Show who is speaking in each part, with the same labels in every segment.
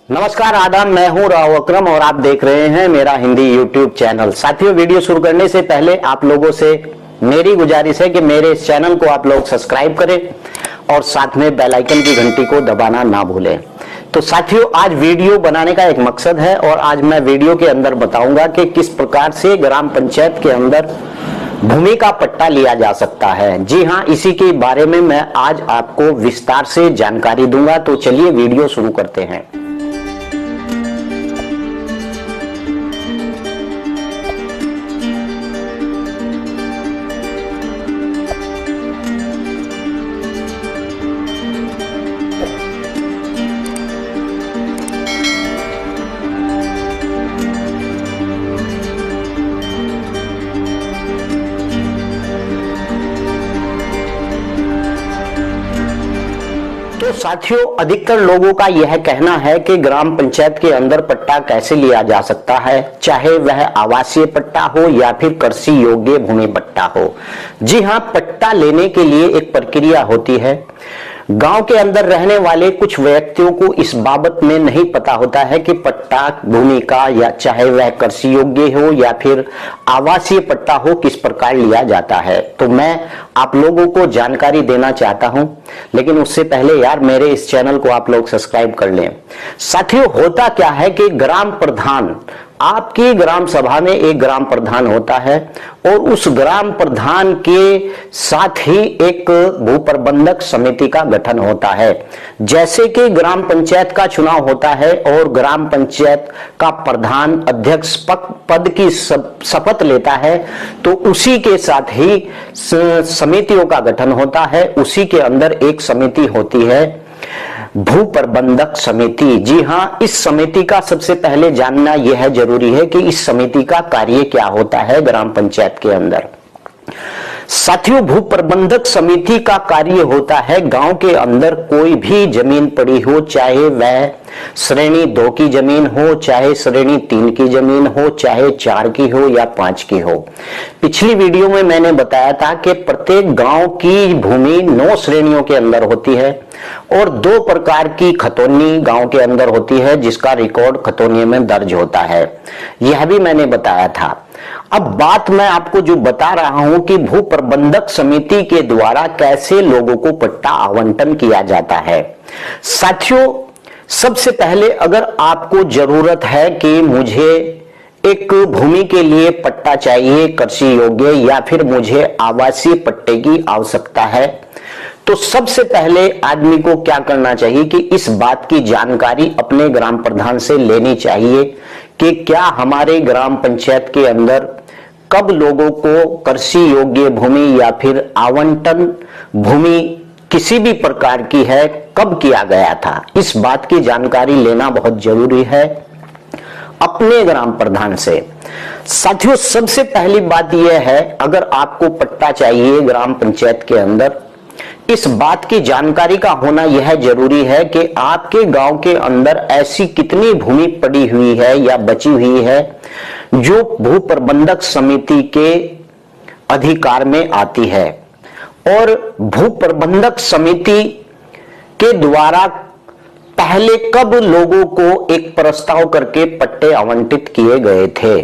Speaker 1: नमस्कार, आदाब। मैं हूं राव अकरम और आप देख रहे हैं मेरा हिंदी यूट्यूब चैनल। साथियों, वीडियो शुरू करने से पहले आप लोगों से मेरी गुजारिश है कि मेरे इस चैनल को आप लोग सब्सक्राइब करें और साथ में बेल आइकन की घंटी को दबाना ना भूलें। तो साथियों, आज वीडियो बनाने का एक मकसद है और आज मैं वीडियो के अंदर बताऊंगा कि किस प्रकार से ग्राम पंचायत के अंदर भूमि का पट्टा लिया जा सकता है। जी हां, इसी के बारे में मैं आज आपको विस्तार से जानकारी दूंगा। तो चलिए वीडियो शुरू करते हैं। तो साथियों, अधिकतर लोगों का यह कहना है कि ग्राम पंचायत के अंदर पट्टा कैसे लिया जा सकता है, चाहे वह आवासीय पट्टा हो या फिर कृषि योग्य भूमि पट्टा हो। जी हां, पट्टा लेने के लिए एक प्रक्रिया होती है। गांव के अंदर रहने वाले कुछ व्यक्तियों को इस बाबत में नहीं पता होता है कि पट्टा भूमि का, या चाहे वह कृषि योग्य हो या फिर आवासीय पट्टा हो, किस प्रकार लिया जाता है। तो मैं आप लोगों को जानकारी देना चाहता हूं, लेकिन उससे पहले यार मेरे इस चैनल को आप लोग सब्सक्राइब कर लें। साथियों, होता क्या है कि ग्राम प्रधान, आपकी ग्राम सभा में एक ग्राम प्रधान होता है और उस ग्राम प्रधान के साथ ही एक भू प्रबंधक समिति का गठन होता है। जैसे कि ग्राम पंचायत का चुनाव होता है और ग्राम पंचायत का प्रधान अध्यक्ष पद की शपथ लेता है, तो उसी के साथ ही समितियों का गठन होता है। उसी के अंदर एक समिति होती है, भू प्रबंधक समिति। जी हां, इस समिति का सबसे पहले जानना यह जरूरी है कि इस समिति का कार्य क्या होता है ग्राम पंचायत के अंदर। साथियों, भू प्रबंधक समिति का कार्य होता है गांव के अंदर कोई भी जमीन पड़ी हो, चाहे वह श्रेणी 2 की जमीन हो, चाहे श्रेणी 3 की जमीन हो, चाहे 4 की हो या 5 की हो। पिछली वीडियो में मैंने बताया था कि प्रत्येक गांव की भूमि 9 श्रेणियों के अंदर होती है और 2 प्रकार की खतौनी गांव के अंदर होती है, जिसका रिकॉर्ड खतौनी में दर्ज होता है। यह भी मैंने बताया था। अब बात मैं आपको जो बता रहा हूं कि भू प्रबंधक समिति के द्वारा कैसे लोगों को पट्टा आवंटन किया जाता है। साथियों, सबसे पहले अगर आपको जरूरत है कि मुझे एक भूमि के लिए पट्टा चाहिए कृषि योग्य, या फिर मुझे आवासीय पट्टे की आवश्यकता है, तो सबसे पहले आदमी को क्या करना चाहिए कि इस बात की जानकारी अपने ग्राम प्रधान से लेनी चाहिए कि क्या हमारे ग्राम पंचायत के अंदर कब लोगों को कृषि योग्य भूमि या फिर आवंटन भूमि किसी भी प्रकार की है, कब किया गया था। इस बात की जानकारी लेना बहुत जरूरी है अपने ग्राम प्रधान से। साथियों, सबसे पहली बात यह है, अगर आपको पट्टा चाहिए ग्राम पंचायत के अंदर, इस बात की जानकारी का होना यह जरूरी है कि आपके गांव के अंदर ऐसी कितनी भूमि पड़ी हुई है या बची हुई है जो भू प्रबंधक समिति के अधिकार में आती है, और भू प्रबंधक समिति के द्वारा पहले कब लोगों को एक प्रस्ताव करके पट्टे आवंटित किए गए थे।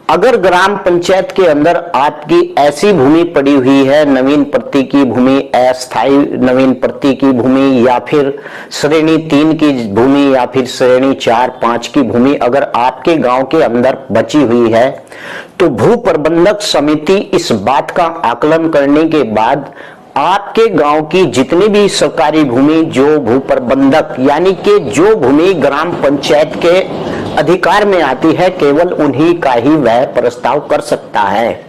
Speaker 1: अगर ग्राम पंचायत के अंदर आपकी ऐसी भूमि पड़ी हुई है, नवीन प्रति की भूमि, अस्थायी नवीन प्रति की भूमि, या फिर श्रेणी 3 की भूमि, या फिर श्रेणी 4-5 की भूमि अगर आपके गांव के अंदर बची हुई है, तो भू प्रबंधक समिति इस बात का आकलन करने के बाद आपके गांव की जितनी भी सरकारी भूमि जो भू प्रबंधक, यानी कि जो भूमि ग्राम पंचायत के अधिकार में आती है, केवल उन्हीं का ही वह प्रस्ताव कर सकता है।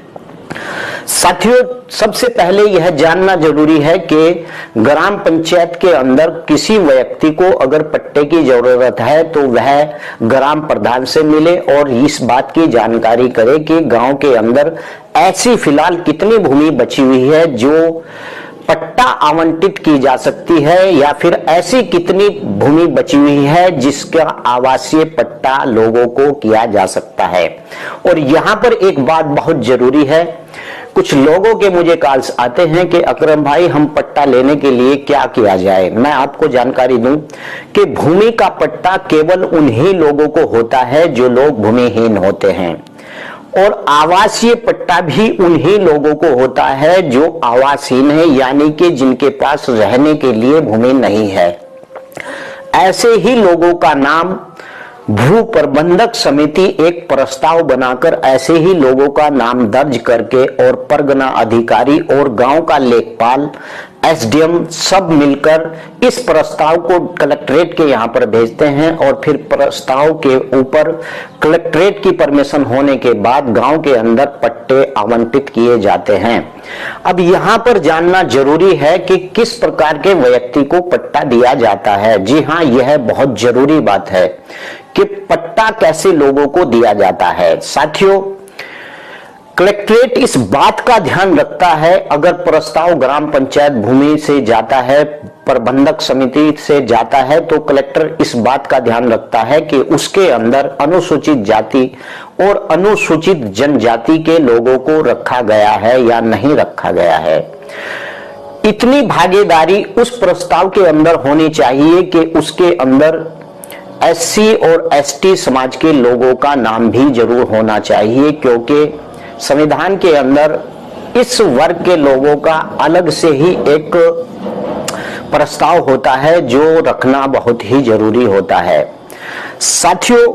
Speaker 1: साथियों, सबसे पहले यह जानना जरूरी है कि ग्राम पंचायत के अंदर किसी व्यक्ति को अगर पट्टे की जरूरत है तो वह ग्राम प्रधान से मिले और इस बात की जानकारी करे कि गांव के अंदर ऐसी फिलहाल कितनी भूमि बची हुई है जो पट्टा आवंटित की जा सकती है, या फिर ऐसी कितनी भूमि बची हुई है जिसका आवासीय पट्टा लोगों को किया जा सकता है। और यहां पर एक बात बहुत जरूरी है, कुछ लोगों के मुझे कॉल्स आते हैं कि अकरम भाई हम पट्टा लेने के लिए क्या किया जाए। मैं आपको जानकारी दूं कि भूमि का पट्टा केवल उन्हीं लोगों को होता है जो लोग भूमिहीन होते हैं, और आवासीय पट्टा भी उन्हीं लोगों को होता है जो आवासहीन है, यानी कि जिनके पास रहने के लिए भूमि नहीं है। ऐसे ही लोगों का नाम भू प्रबंधक समिति एक प्रस्ताव बनाकर ऐसे ही लोगों का नाम दर्ज करके और परगना अधिकारी और गांव का लेखपाल, एसडीएम सब मिलकर इस प्रस्ताव को कलेक्ट्रेट के यहाँ पर भेजते हैं, और फिर प्रस्ताव के ऊपर कलेक्ट्रेट की परमिशन होने के बाद गांव के अंदर पट्टे आवंटित किए जाते हैं। अब यहाँ पर जानना जरूरी है कि किस प्रकार के व्यक्ति को पट्टा दिया जाता है। जी हाँ, यह बहुत जरूरी बात है कि पट्टा कैसे लोगों को दिया जाता है। साथियों, कलेक्ट्रेट इस बात का ध्यान रखता है, अगर प्रस्ताव ग्राम पंचायत भूमि से जाता है, प्रबंधक समिति से जाता है, तो कलेक्टर इस बात का ध्यान रखता है कि उसके अंदर अनुसूचित जाति और अनुसूचित जनजाति के लोगों को रखा गया है या नहीं रखा गया है। इतनी भागीदारी उस प्रस्ताव के अंदर होनी चाहिए कि उसके अंदर एससी और एसटी समाज के लोगों का नाम भी जरूर होना चाहिए, क्योंकि संविधान के अंदर इस वर्ग के लोगों का अलग से ही एक प्रस्ताव होता है जो रखना बहुत ही जरूरी होता है। साथियों,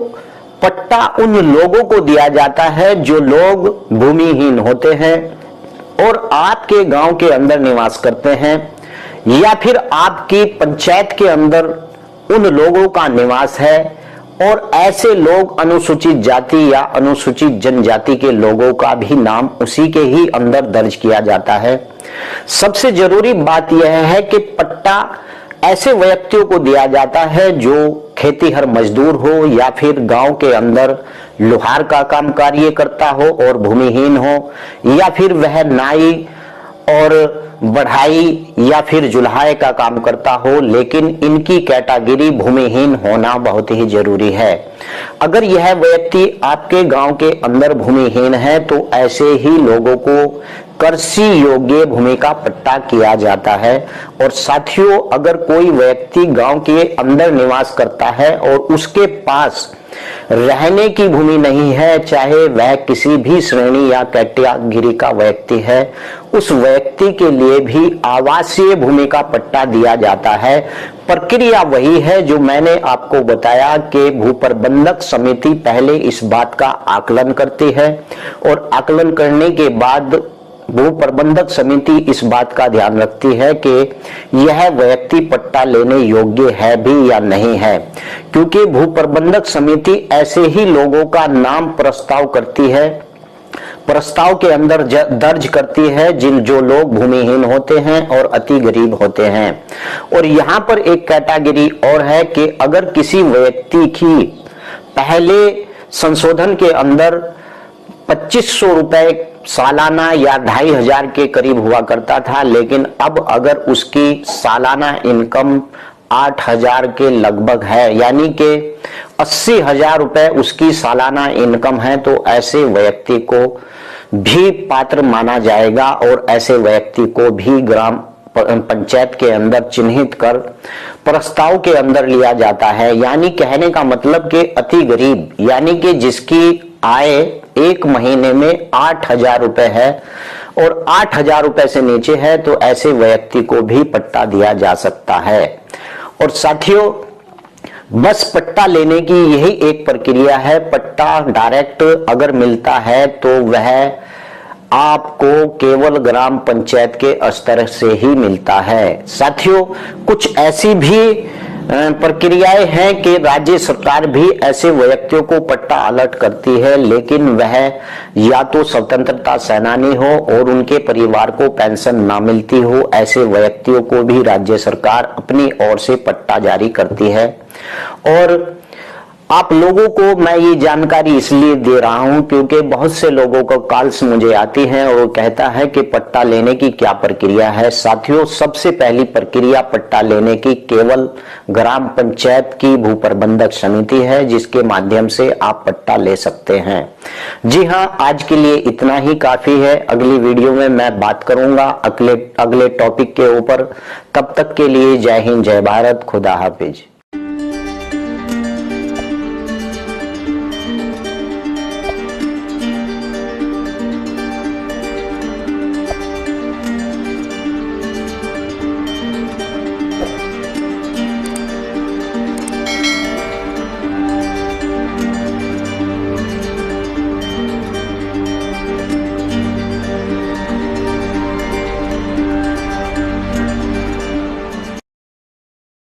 Speaker 1: पट्टा उन लोगों को दिया जाता है जो लोग भूमिहीन होते हैं और आपके गांव के अंदर निवास करते हैं, या फिर आपकी पंचायत के अंदर उन लोगों का निवास है, और ऐसे लोग अनुसूचित जाति या अनुसूचित जनजाति के लोगों का भी नाम उसी के ही अंदर दर्ज किया जाता है। सबसे जरूरी बात यह है कि पट्टा ऐसे व्यक्तियों को दिया जाता है जो खेतीहर मजदूर हो या फिर गांव के अंदर लोहार का काम कार्य करता हो और भूमिहीन हो, या फिर वह नाई और बढ़ाई या फिर जुल्हाए का काम करता हो, लेकिन इनकी कैटेगरी भूमिहीन होना बहुत ही जरूरी है। अगर यह व्यक्ति आपके गांव के अंदर भूमिहीन है तो ऐसे ही लोगों को कृषि योग्य भूमि का पट्टा किया जाता है। और साथियों, अगर कोई व्यक्ति गांव के अंदर निवास करता है और उसके पास रहने की भूमि नहीं है, चाहे वह किसी भी श्रेणी या कैटेगरी का व्यक्ति है, उस व्यक्ति के लिए भी आवासीय भूमि का पट्टा दिया जाता है। प्रक्रिया वही है जो मैंने आपको बताया कि भू प्रबंधक समिति पहले इस बात का आकलन करती है, और आकलन करने के बाद भू प्रबंधक समिति इस बात का ध्यान रखती है कि यह व्यक्ति पट्टा लेने योग्य है भी या नहीं है, क्योंकि भू प्रबंधक समिति ऐसे ही लोगों का नाम प्रस्ताव करती है, प्रस्ताव के अंदर दर्ज करती है जो लोग भूमिहीन होते हैं और अति गरीब होते हैं। और यहाँ पर एक कैटेगरी और है कि अगर किसी व्यक्ति की पहले संशोधन के अंदर 2500 रुपए सालाना या 2500 के करीब हुआ करता था, लेकिन अब अगर उसकी सालाना इनकम 8000 के लगभग है, यानी कि 80,000 रुपए उसकी सालाना इनकम है, तो ऐसे व्यक्ति को भी पात्र माना जाएगा और ऐसे व्यक्ति को भी ग्राम पंचायत के अंदर चिन्हित कर प्रस्ताव के अंदर लिया जाता है। यानी कहने का मतलब कि अति गरीब, यानी कि जिसकी आय एक महीने में 8000 रुपए है और 8000 रुपए से नीचे है, तो ऐसे व्यक्ति को भी पट्टा दिया जा सकता है। और साथियों, बस पट्टा लेने की यही एक प्रक्रिया है। पट्टा डायरेक्ट अगर मिलता है तो वह आपको केवल ग्राम पंचायत के स्तर से ही मिलता है। साथियों, कुछ ऐसी भी प्रक्रियाएं हैं कि राज्य सरकार भी ऐसे व्यक्तियों को पट्टा अलर्ट करती है, लेकिन वह या तो स्वतंत्रता सेनानी हो और उनके परिवार को पेंशन ना मिलती हो, ऐसे व्यक्तियों को भी राज्य सरकार अपनी ओर से पट्टा जारी करती है। और आप लोगों को मैं ये जानकारी इसलिए दे रहा हूं क्योंकि बहुत से लोगों को कॉल्स मुझे आती हैं और वो कहता है कि पट्टा लेने की क्या प्रक्रिया है। साथियों, सबसे पहली प्रक्रिया पट्टा लेने की केवल ग्राम पंचायत की भू प्रबंधक समिति है, जिसके माध्यम से आप पट्टा ले सकते हैं। जी हां, आज के लिए इतना ही काफी है। अगली वीडियो में मैं बात करूंगा अगले टॉपिक के ऊपर। तब तक के लिए जय हिंद, जय भारत, खुदा हाफिज।